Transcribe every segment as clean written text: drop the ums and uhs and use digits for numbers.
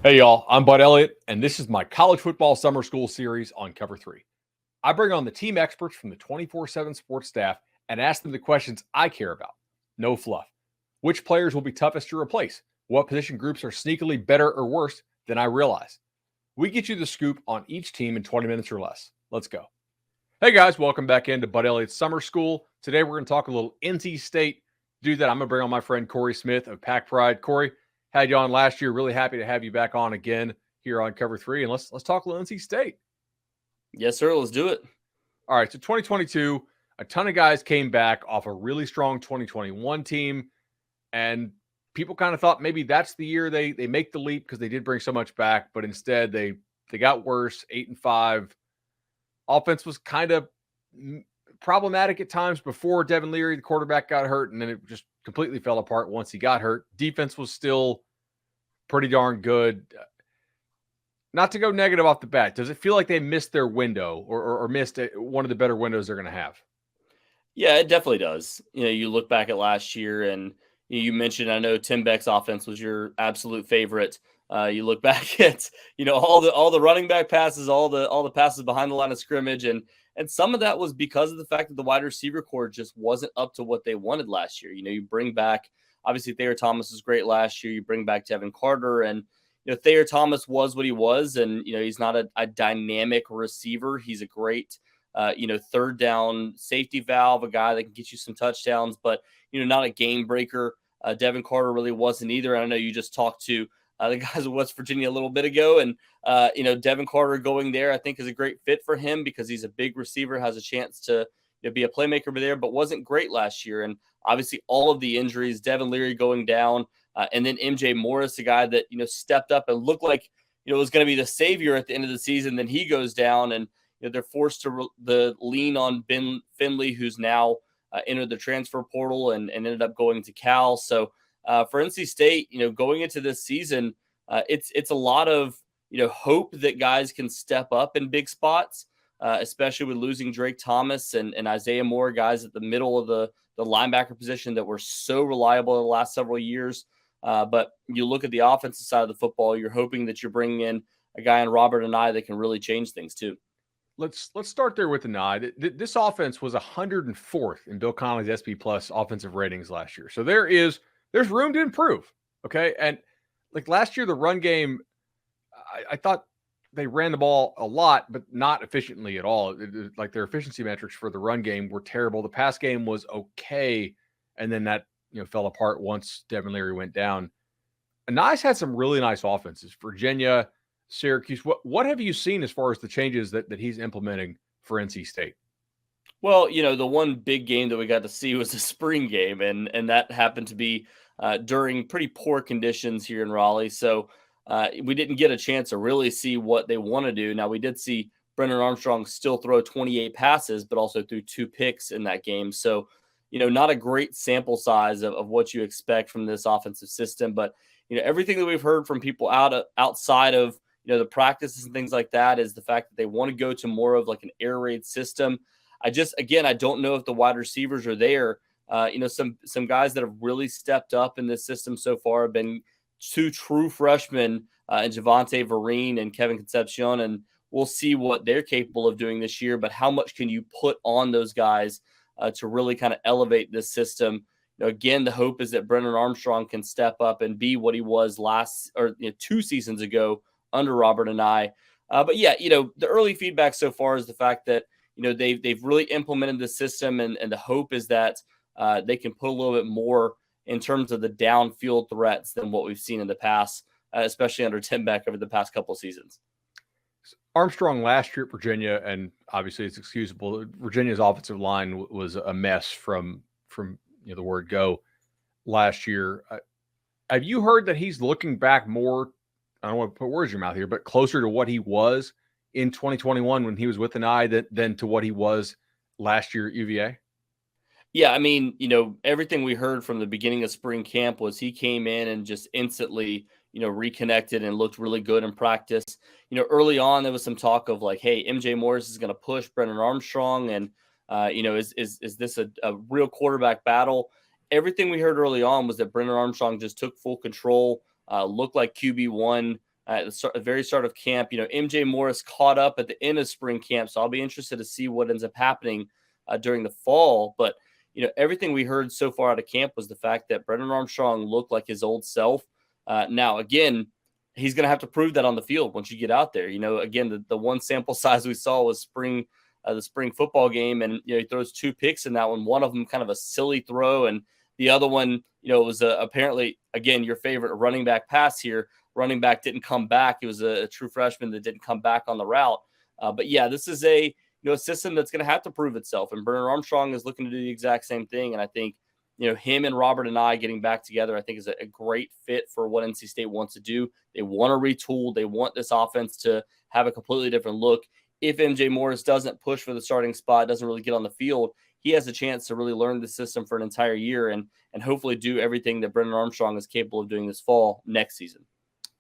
Hey, y'all, I'm Bud Elliott, and this is my college football summer school series on Cover 3. I bring on the team experts from the 24/7 sports staff and ask them the questions I care about. No fluff. Which players will be toughest to replace? What position groups are sneakily better or worse than I realize? We get you the scoop on each team in 20 minutes or less. Let's go. Hey, guys, welcome back into Bud Elliott's Summer School. Today, we're going to talk a little NC State. To do that, I'm going to bring on my friend Cory Smith of PackPride. Cory, had you on last year. Really happy to have you back on again here on Cover 3. And let's talk a little NC State. Yes, sir. Let's do it. All right, so 2022, a ton of guys came back off a really strong 2021 team. And people kind of thought maybe that's the year they make the leap because they did bring so much back. But instead, they got worse, 8-5. Offense was kind of problematic at times before Devin Leary, the quarterback, got hurt, and then it just completely fell apart once he got hurt. Defense was still pretty darn good. Not to go negative off the bat, does it feel like they missed their window or missed one of the better windows they're going to have? Yeah, it definitely does. You look back at last year, and you mentioned, I know Tim Beck's offense was your absolute favorite. You look back at all the running back passes, all the passes behind the line of scrimmage, and some of that was because of the fact that the wide receiver core just wasn't up to what they wanted last year. You bring back, obviously Thayer Thomas was great last year. You bring back Devin Carter, and Thayer Thomas was what he was, and he's not a dynamic receiver. He's a great third down safety valve, a guy that can get you some touchdowns, but not a game breaker. Devin Carter really wasn't either. And I know you just talked to the guys of West Virginia a little bit ago, and Devin Carter going there, I think, is a great fit for him because he's a big receiver, has a chance to be a playmaker over there, but wasn't great last year. And obviously all of the injuries, Devin Leary going down, and then MJ Morris, a guy that stepped up and looked like was going to be the savior at the end of the season. Then he goes down, and they're forced to lean on Ben Finley, who's now entered the transfer portal and ended up going to Cal. So for NC State, going into this season, it's a lot of hope that guys can step up in big spots, especially with losing Drake Thomas and Isaiah Moore, guys at the middle of the linebacker position that were so reliable in the last several years. But you look at the offensive side of the football, you're hoping that you're bringing in a guy in Robert Anae that can really change things too. Let's start there with Anae. This offense was 104th in Bill Connolly's SP Plus offensive ratings last year. So there's room to improve. Okay. And like last year, the run game, I thought they ran the ball a lot, but not efficiently at all. Like their efficiency metrics for the run game were terrible. The pass game was okay. And then that, fell apart once Devin Leary went down. Anae's had some really nice offenses. Virginia, Syracuse. What have you seen as far as the changes that he's implementing for NC State? Well, the one big game that we got to see was the spring game, and that happened to be during pretty poor conditions here in Raleigh. So we didn't get a chance to really see what they want to do. Now, we did see Brennan Armstrong still throw 28 passes, but also threw 2 picks in that game. So, not a great sample size of what you expect from this offensive system. But, everything that we've heard from people outside of, the practices and things like that is the fact that they want to go to more of like an air raid system. I don't know if the wide receivers are there. Some guys that have really stepped up in this system so far have been 2 true freshmen in Javonte Vereen and Kevin Concepcion, and we'll see what they're capable of doing this year. But how much can you put on those guys to really kind of elevate this system? Again, the hope is that Brennan Armstrong can step up and be what he was 2 seasons ago under Robert Anae. But yeah, the early feedback so far is the fact that they've really implemented the system, and the hope is that they can put a little bit more in terms of the downfield threats than what we've seen in the past, especially under Tim Beck over the past couple of seasons. Armstrong last year at Virginia, and obviously it's excusable. Virginia's offensive line was a mess from the word go last year. Have you heard that he's looking back more? I don't want to put words in your mouth here, but closer to what he was in 2021 when he was with Anae than to what he was last year at UVA? Yeah, I mean, everything we heard from the beginning of spring camp was he came in and just instantly, reconnected and looked really good in practice. Early on, there was some talk of like, hey, MJ Morris is going to push Brennan Armstrong. And, is this a real quarterback battle? Everything we heard early on was that Brennan Armstrong just took full control, looked like QB1, at the very start of camp. MJ Morris caught up at the end of spring camp, so I'll be interested to see what ends up happening during the fall. But everything we heard so far out of camp was the fact that Brennan Armstrong looked like his old self. Now, again, he's going to have to prove that on the field once you get out there. Again, the one sample size we saw was the spring football game, and he throws 2 picks in that one. One of them kind of a silly throw, and the other one, was apparently, again, your favorite running back pass here. Running back didn't come back. It was a true freshman that didn't come back on the route. But yeah, this is a system that's going to have to prove itself, and Brennan Armstrong is looking to do the exact same thing. And I think him and Robert and I getting back together, I think is a great fit for what NC State wants to do. They want to retool. They want this offense to have a completely different look. If MJ Morris doesn't push for the starting spot, doesn't really get on the field, he has a chance to really learn the system for an entire year and hopefully do everything that Brennan Armstrong is capable of doing this fall next season.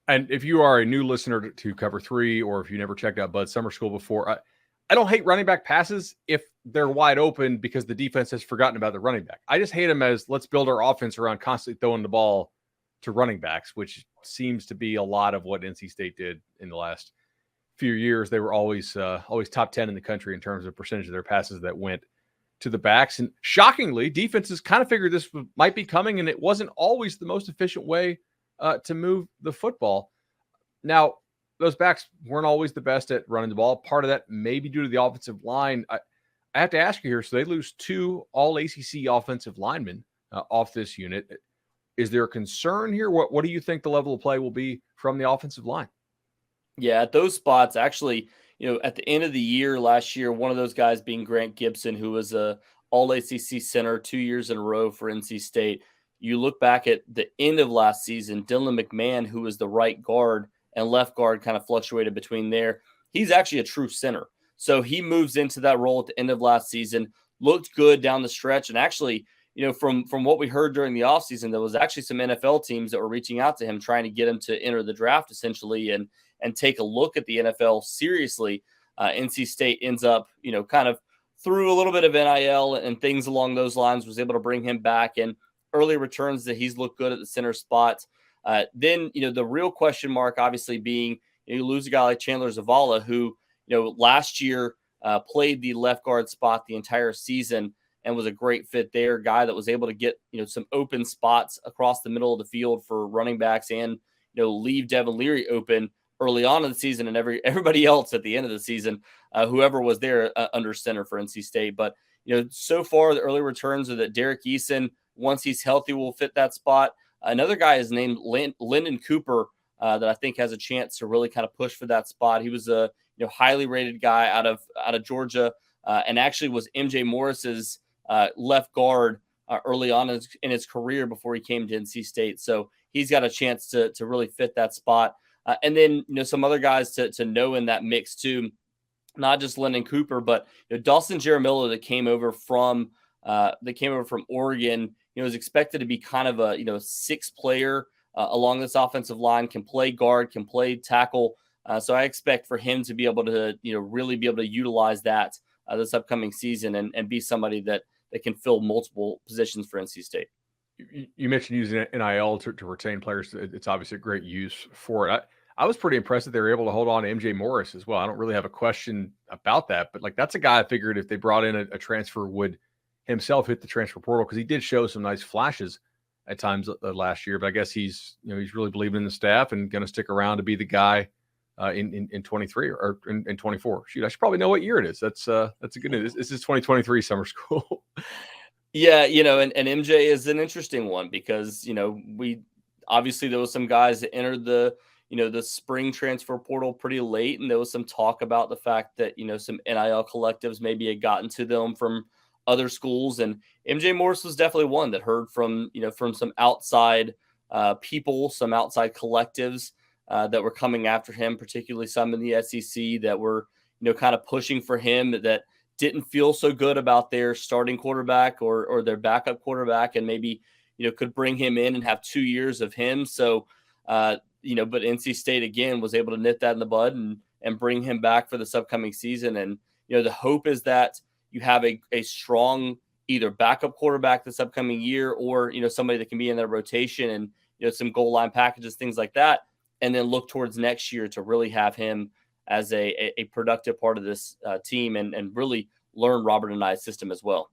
And if you are a new listener to Cover 3, or if you never checked out Bud's Summer School before, I don't hate running back passes if they're wide open because the defense has forgotten about the running back. I just hate them as let's build our offense around constantly throwing the ball to running backs, which seems to be a lot of what NC State did in the last few years. They were always top 10 in the country in terms of percentage of their passes that went to the backs. And shockingly, defenses kind of figured this might be coming, and it wasn't always the most efficient way to move the football. Now, those backs weren't always the best at running the ball. Part of that may be due to the offensive line. I have to ask you here, so they lose 2 all-ACC offensive linemen off this unit. Is there a concern here? What do you think the level of play will be from the offensive line? Yeah, at those spots, actually, at the end of the year last year, one of those guys being Grant Gibson, who was a all-ACC center 2 years in a row for NC State. You look back at the end of last season, Dylan McMahon, who was the right guard and left guard, kind of fluctuated between there. He's actually a true center. So he moves into that role at the end of last season, looked good down the stretch. And actually, from what we heard during the offseason, there was actually some NFL teams that were reaching out to him, trying to get him to enter the draft essentially and take a look at the NFL seriously. NC State ends up, kind of through a little bit of NIL and things along those lines, was able to bring him back, and early returns that he's looked good at the center spot. Then, the real question mark obviously being, you lose a guy like Chandler Zavala, who, last year played the left guard spot the entire season and was a great fit there. Guy that was able to get, some open spots across the middle of the field for running backs and, leave Devin Leary open early on in the season, and everybody else at the end of the season, whoever was there under center for NC State. But, so far the early returns are that Derek Eason, once he's healthy, will fit that spot. Another guy is named Lyndon Cooper that I think has a chance to really kind of push for that spot. He was a highly rated guy out of Georgia, and actually was MJ Morris's left guard early on in his career before he came to NC State. So he's got a chance to really fit that spot. And then some other guys to know in that mix too, not just Lyndon Cooper, but Dawson Jaramillo that came over from Oregon. Is expected to be kind of a 6 player along this offensive line, can play guard, can play tackle. So I expect for him to be able to really be able to utilize that this upcoming season and be somebody that can fill multiple positions for NC State. You mentioned using NIL to retain players. It's obviously a great use for it. I was pretty impressed that they were able to hold on to MJ Morris as well. I don't really have a question about that, but that's a guy I figured if they brought in a transfer would himself hit the transfer portal, because he did show some nice flashes at times last year. But I guess he's really believing in the staff and going to stick around to be the guy in 23 or in 24. Shoot, I should probably know what year it is. That's a good news. This is 2023 summer school. Yeah, and MJ is an interesting one because we obviously there was some guys that entered the spring transfer portal pretty late, and there was some talk about the fact that some NIL collectives maybe had gotten to them from other schools, and MJ Morris was definitely one that heard from some outside people, some outside collectives that were coming after him, particularly some in the SEC that were kind of pushing for him, that didn't feel so good about their starting quarterback or their backup quarterback, and maybe could bring him in and have 2 years of him. So but NC State again was able to nip that in the bud and bring him back for this upcoming season. And the hope is that you have a strong either backup quarterback this upcoming year, or somebody that can be in their rotation and some goal line packages, things like that, and then look towards next year to really have him as a productive part of this team and really learn Robert and I's system as well.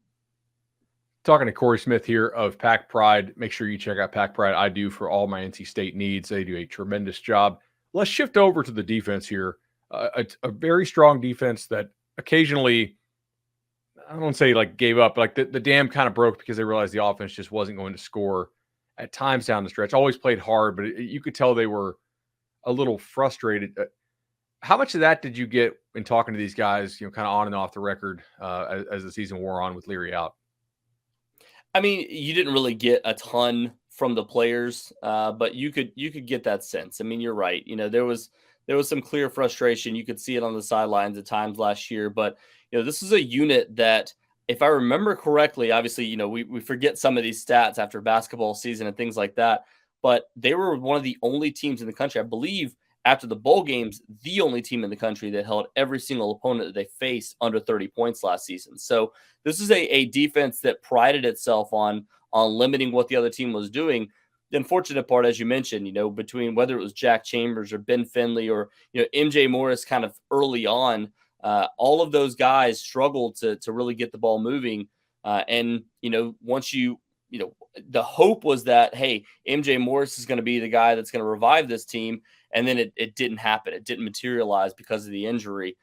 Talking to Cory Smith here of PackPride. Make sure you check out PackPride. I do for all my NC State needs. They do a tremendous job. Let's shift over to the defense here. A very strong defense that occasionally, I don't say like gave up, but like the dam kind of broke because they realized the offense just wasn't going to score at times down the stretch. Always played hard, but you could tell they were a little frustrated. How much of that did you get in talking to these guys, kind of on and off the record as the season wore on with Leary out? I mean, you didn't really get a ton from the players, but you could get that sense. I mean, you're right. There was some clear frustration. You could see it on the sidelines at times last year, but this is a unit that, if I remember correctly, obviously, we forget some of these stats after basketball season and things like that, but they were one of the only teams in the country, I believe, after the bowl games, the only team in the country that held every single opponent that they faced under 30 points last season. So this is a defense that prided itself on limiting what the other team was doing. The unfortunate part, as you mentioned, between whether it was Jack Chambers or Ben Finley or, MJ Morris kind of early on, all of those guys struggled to really get the ball moving. And once the hope was that, hey, MJ Morris is going to be the guy that's going to revive this team. And then it didn't happen. It didn't materialize because of the injury.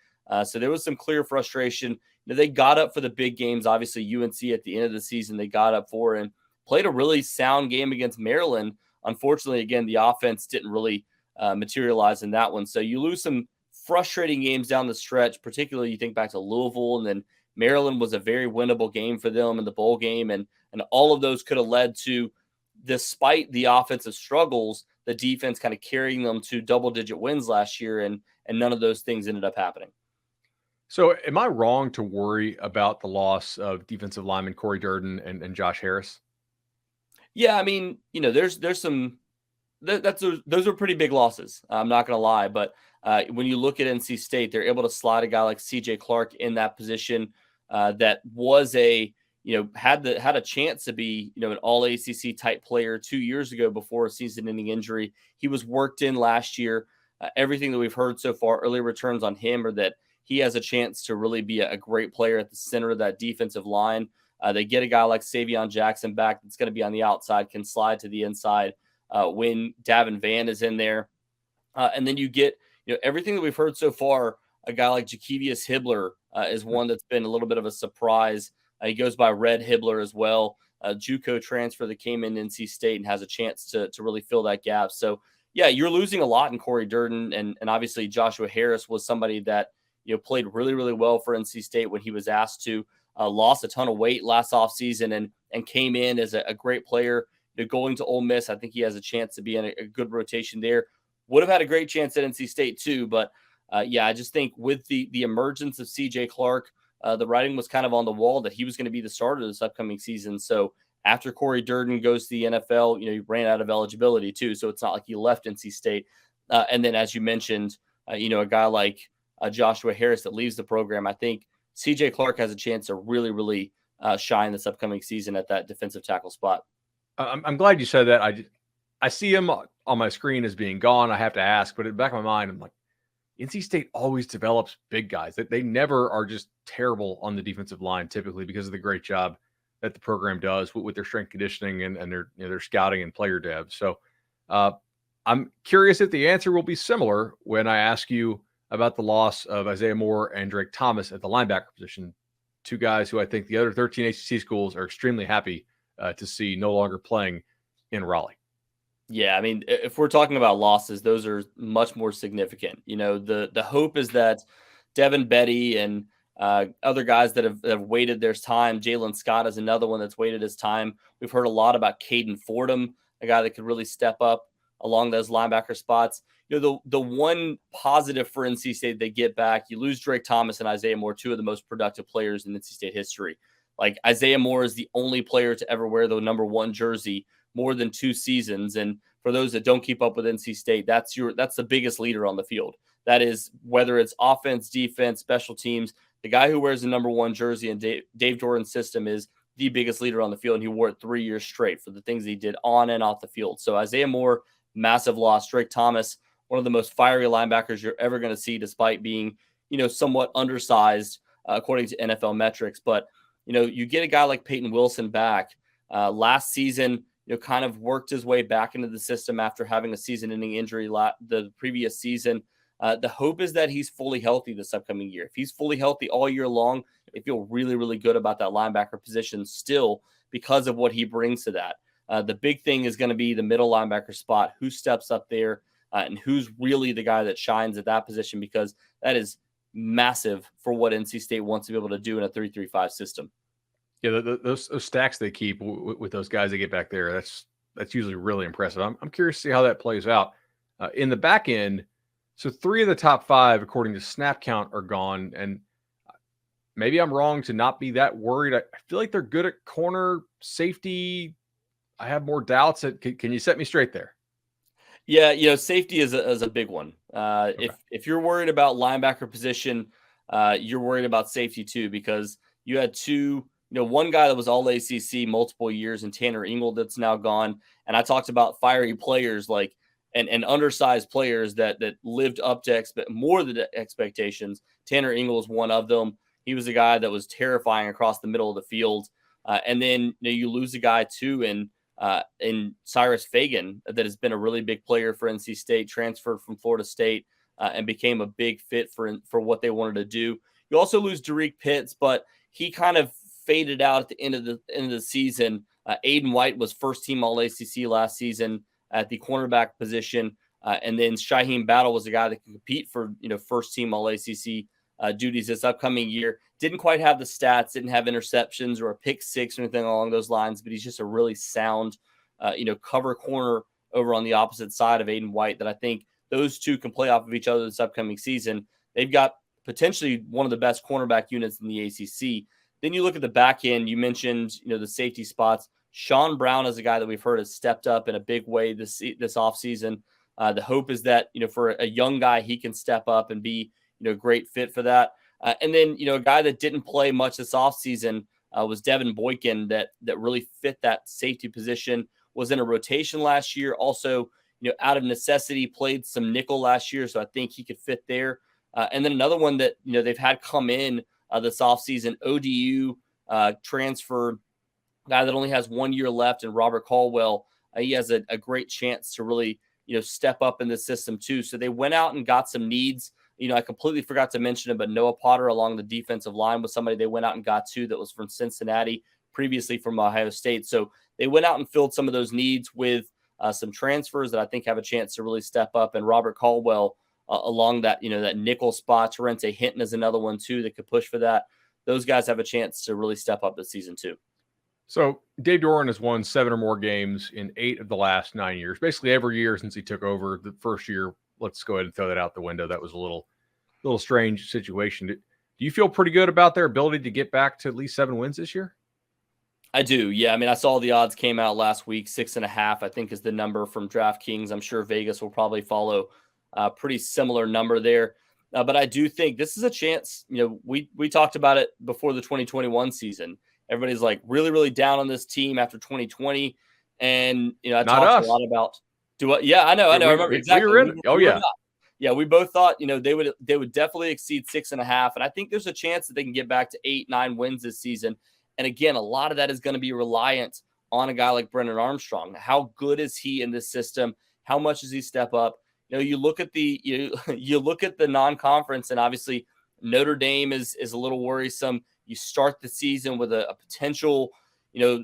So there was some clear frustration. They got up for the big games. Obviously, UNC at the end of the season, they got up for and played a really sound game against Maryland. Unfortunately, again, the offense didn't really materialize in that one. So you lose some frustrating games down the stretch, particularly you think back to Louisville, and then Maryland was a very winnable game for them in the bowl game. And all of those could have led to, despite the offensive struggles, the defense kind of carrying them to double-digit wins last year, and none of those things ended up happening. So am I wrong to worry about the loss of defensive lineman Cory Durden and Josh Harris? Yeah, I mean, there's some those are pretty big losses. I'm not going to lie, but when you look at NC State, they're able to slide a guy like CJ Clark in that position that was had a chance to be, an all ACC type player 2 years ago before a season-ending injury. He was worked in last year. Everything that we've heard so far, early returns on him, are that he has a chance to really be a great player at the center of that defensive line. They get a guy like Savion Jackson back that's going to be on the outside, can slide to the inside when Davin Vann is in there. And then you get, everything that we've heard so far. A guy like Jakevius Hibbler is one that's been a little bit of a surprise. He goes by Red Hibbler as well. JUCO transfer that came in NC State and has a chance to really fill that gap. So, yeah, you're losing a lot in Cory Durden. And obviously Joshua Harris was somebody that, played really, really well for NC State when he was asked to. Lost a ton of weight last offseason and came in as a great player. Going to Ole Miss, I think he has a chance to be in a good rotation there. Would have had a great chance at NC State too. But, I just think with the emergence of CJ Clark, the writing was kind of on the wall that he was going to be the starter this upcoming season. So after Cory Durden goes to the NFL, he ran out of eligibility too. So it's not like he left NC State. And then, as you mentioned, a guy like Joshua Harris that leaves the program, I think CJ Clark has a chance to really, really shine this upcoming season at that defensive tackle spot. I'm glad you said that. I see him on my screen as being gone. I have to ask, but in the back of my mind, I'm like, NC State always develops big guys. They never are just terrible on the defensive line, typically, because of the great job that the program does with their strength conditioning and their scouting and player dev. So I'm curious if the answer will be similar when I ask you about the loss of Isaiah Moore and Drake Thomas at the linebacker position, two guys who I think the other 13 ACC schools are extremely happy to see no longer playing in Raleigh. Yeah, I mean, if we're talking about losses, those are much more significant. The hope is that Devin Betty and other guys that have waited their time. Jalen Scott is another one that's waited his time. We've heard a lot about Caden Fordham, a guy that could really step up along those linebacker spots. The one positive for NC State they get back, you lose Drake Thomas and Isaiah Moore, two of the most productive players in NC State history. Like, Isaiah Moore is the only player to ever wear the number 1 jersey more than 2 seasons. And for those that don't keep up with NC State, that's the biggest leader on the field. That is, whether it's offense, defense, special teams, the guy who wears the number 1 jersey in Dave Doran's system is the biggest leader on the field. And he wore it 3 years straight for the things he did on and off the field. So Isaiah Moore, massive loss. Drake Thomas, one of the most fiery linebackers you're ever going to see, despite being, somewhat undersized according to NFL metrics. But, you get a guy like Peyton Wilson back last season, kind of worked his way back into the system after having a season-ending injury the previous season. The hope is that he's fully healthy this upcoming year. If he's fully healthy all year long, they feel really, really good about that linebacker position still because of what he brings to that. The big thing is going to be the middle linebacker spot, who steps up there and who's really the guy that shines at that position, because that is massive for what NC State wants to be able to do in a 3-3-5 system. Yeah, those stacks they keep with those guys they get back there, that's usually really impressive. I'm curious to see how that plays out. In the back end, so 3 of the top 5, according to snap count, are gone. And maybe I'm wrong to not be that worried. I feel like they're good at corner, safety. I have more doubts. Can you set me straight there? Yeah, safety is a big one. Okay. If you're worried about linebacker position, you're worried about safety too, because you had two, one guy that was all ACC multiple years, and Tanner Ingle that's now gone. And I talked about fiery players and undersized players that lived up to more than expectations. Tanner Ingle is one of them. He was a guy that was terrifying across the middle of the field. And then you lose a guy too in Cyrus Fagan that has been a really big player for NC State, transferred from Florida State and became a big fit for what they wanted to do. You also lose Derek Pitts, but he kind of faded out at the end of the season. Aiden White was first team All ACC last season at the cornerback position. And then Shaheem Battle was a guy that could compete for, first team All ACC duties this upcoming year. Didn't quite have the stats, didn't have interceptions or a pick six or anything along those lines, but he's just a really sound, cover corner over on the opposite side of Aiden White that I think those two can play off of each other this upcoming season. They've got potentially one of the best cornerback units in the ACC. Then you look at the back end. You mentioned, the safety spots. Sean Brown is a guy that we've heard has stepped up in a big way this offseason. The hope is that, for a young guy, he can step up and be, great fit for that. And then, a guy that didn't play much this offseason was Devin Boykin that really fit that safety position, was in a rotation last year. Also, out of necessity, played some nickel last year. So I think he could fit there. And then another one that, they've had come in this offseason, ODU transfer, guy that only has 1 year left, and Robert Caldwell. He has a great chance to really, step up in the system too. So they went out and got some needs. I completely forgot to mention it, but Noah Potter along the defensive line was somebody they went out and got too, that was from Cincinnati, previously from Ohio State. So they went out and filled some of those needs with some transfers that I think have a chance to really step up. And Robert Caldwell along that, that nickel spot. Terrence Hinton is another one too that could push for that. Those guys have a chance to really step up this season too. So Dave Doran has won 7 or more games in 8 of the last 9 years, basically every year since he took over. The first year, let's go ahead and throw that out the window. That was a little strange situation. Do you feel pretty good about their ability to get back to at least 7 wins this year? I do. Yeah. I mean, I saw the odds came out last week. 6.5, I think, is the number from DraftKings. I'm sure Vegas will probably follow a pretty similar number there. But I do think this is a chance. We talked about it before the 2021 season. Everybody's like really, really down on this team after 2020. And, I talked a lot about yeah, I know. I remember exactly. Yeah, we both thought, they would definitely exceed 6.5. And I think there's a chance that they can get back to 8-9 wins this season. And again, a lot of that is going to be reliant on a guy like Brennan Armstrong. How good is he in this system? How much does he step up? You look at the you look at the non-conference, and obviously Notre Dame is a little worrisome. You start the season with a potential,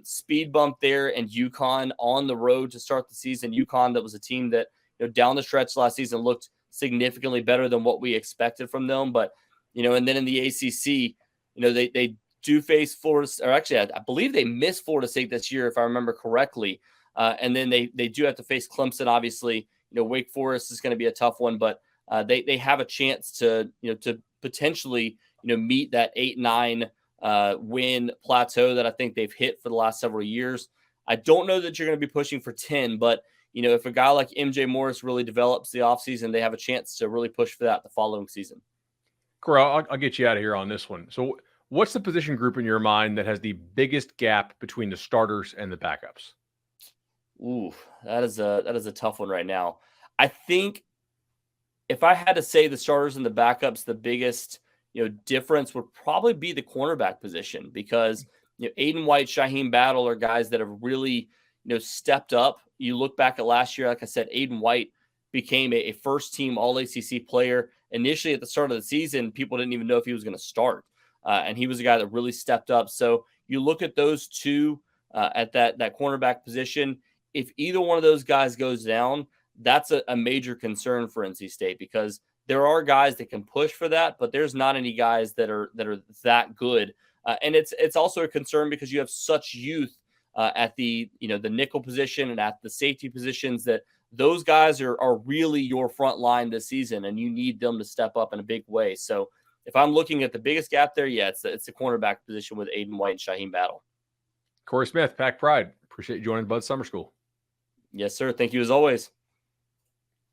speed bump there, and UConn on the road to start the season. UConn, that was a team that, down the stretch last season looked significantly better than what we expected from them. But, and then in the ACC, they do face Florida, or actually, I believe they missed Florida State this year, if I remember correctly. And then they do have to face Clemson, obviously. Wake Forest is going to be a tough one, but they have a chance to potentially, meet that 8-9 win plateau that I think they've hit for the last several years. I don't know that you're going to be pushing for 10, but, if a guy like MJ Morris really develops the offseason, they have a chance to really push for that the following season. Cory, I'll get you out of here on this one. So what's the position group in your mind that has the biggest gap between the starters and the backups? Ooh, that is a tough one right now. I think if I had to say the starters and the backups, the biggest difference would probably be the cornerback position, because Aiden White, Shaheem Battle are guys that have really stepped up. You look back at last year, like I said, Aiden White became a first team All ACC player. Initially at the start of the season, people didn't even know if he was going to start. And he was a guy that really stepped up. So you look at those two at that cornerback position. If either one of those guys goes down, that's a major concern for NC State, because there are guys that can push for that, but there's not any guys that are that good. And it's also a concern because you have such youth at the the nickel position and at the safety positions, that those guys are really your front line this season, and you need them to step up in a big way. So if I'm looking at the biggest gap there, it's the cornerback position with Aiden White and Shaheem Battle. Cory Smith, PackPride. Appreciate you joining Bud Summer School. Yes, sir. Thank you as always.